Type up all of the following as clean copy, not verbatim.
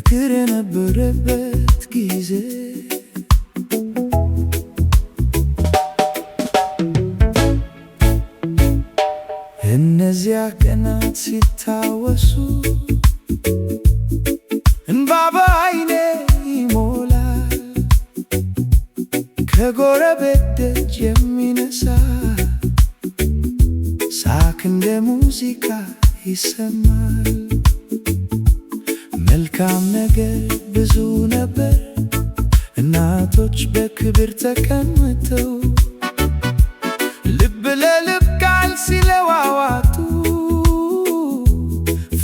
ፍቅር የነበረበት ጊዜ እነዚያ ቀናት ሲታወሱ እንባ በዓይኔ ይሞላል። ከጎረቤት ደጅ የሚነሳ ሳቅ እንደ ሙዚቃ ይሰማል። መልካም ነገር ብዙ ነበር፣ እናቶች በክብር ተቀምጠው ልብ ለልብ ቃል ሲለዋዋጡ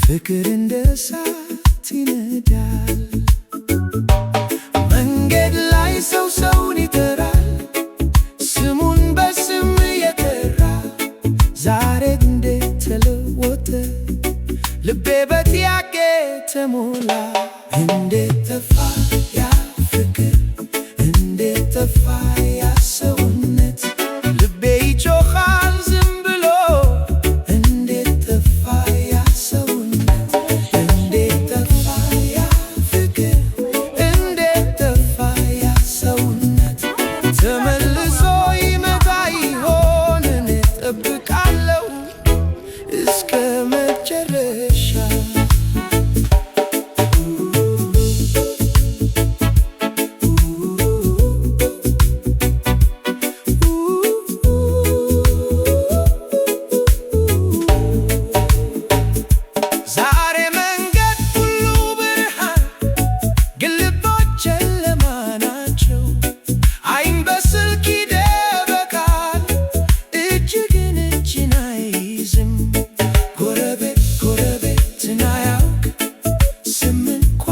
ፍቅር እንደ እሳት ይነዳል። መንገድ ላይ ሰው ሰውን ይጠራል፣ ስሙን በስም እየጠራ ዛሬ እንዴት ተለወጠ ልቤ በጥያቄ ተሞላ። እንዴት ጠፋ ያ ፍቅር፣ እንዴት ጠፋ ያ ሰውነት? ልቤ ይጮኻል ዝም ብሎ እንዴት ጠፋ ያ ሰውነት? እንዴት ጠፋ ያ ፍቅር፣ እንዴት ጠፋ ያ ሰውነት? ተመልሶ ይመጣ ይሆን? እኔ እጠብቃለሁ እስከ መጨረሻ። ዛሬ መንገድ ሁሉ ብርሃን፣ ግን ልቦች ጨለማ ናቸው። ዓይን በስልክ ይደበቃል፣ እጅ ግን እጅን አይይዝም። ጎረቤት ጎረቤትን አያውቅ፣ ስም እንኳ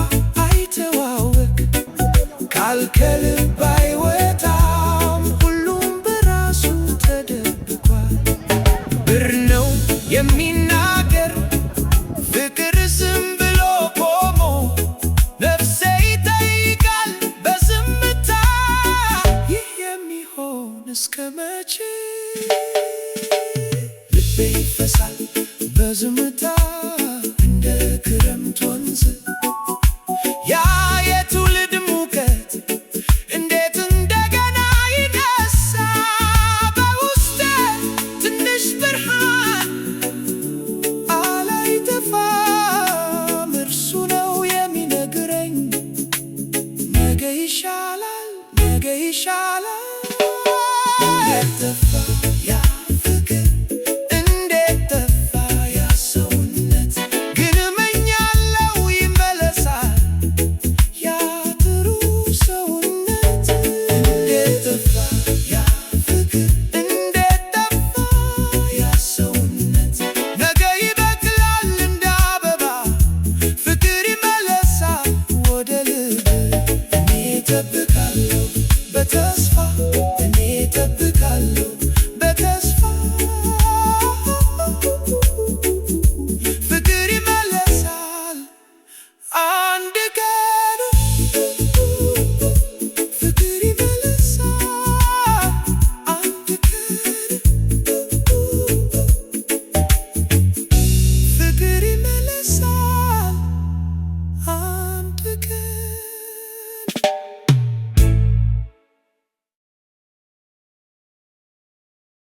አይተዋወቅ። ቃል ከልብ አይወጣም፣ ሁሉም በራሱ ተደብቋል። ብር ነው የሚናገር ፍቅር ዝም ብሎ ቆሞ፣ ነፍሴ ይጠይቃል በዝምታ። ይህ የሚሆን እስከ መቼ? ልቤ ይፈሳል በዝምታ እንደ ክረምት ወንዝ። ያ የትውልድ ሙቀት እንዴት እንደገና ይነሳ በውስጤ። ትንሽ ብርሃን አላይጠፋም፣ እርሱ ነው የሚነግረኝ ነገ ይሻላል፣ ነገ ይሻላል። እንዴት ጠፋ ያ ፍቅር፣ እንዴት ጠፋ ያ ሰውነት? ግን እመኛለሁ ይመለሳል ያ ጥሩ ሰውነት። እንዴት ጠፋ ያ ፍቅር፣ እንዴት ጠፋ ያ ሰውነት? ነገ ይበቅላል እንደ አበባ፣ ፍቅር ይመለሳል ወደ ልብ። እኔ እጠብቃለሁ በተስፋ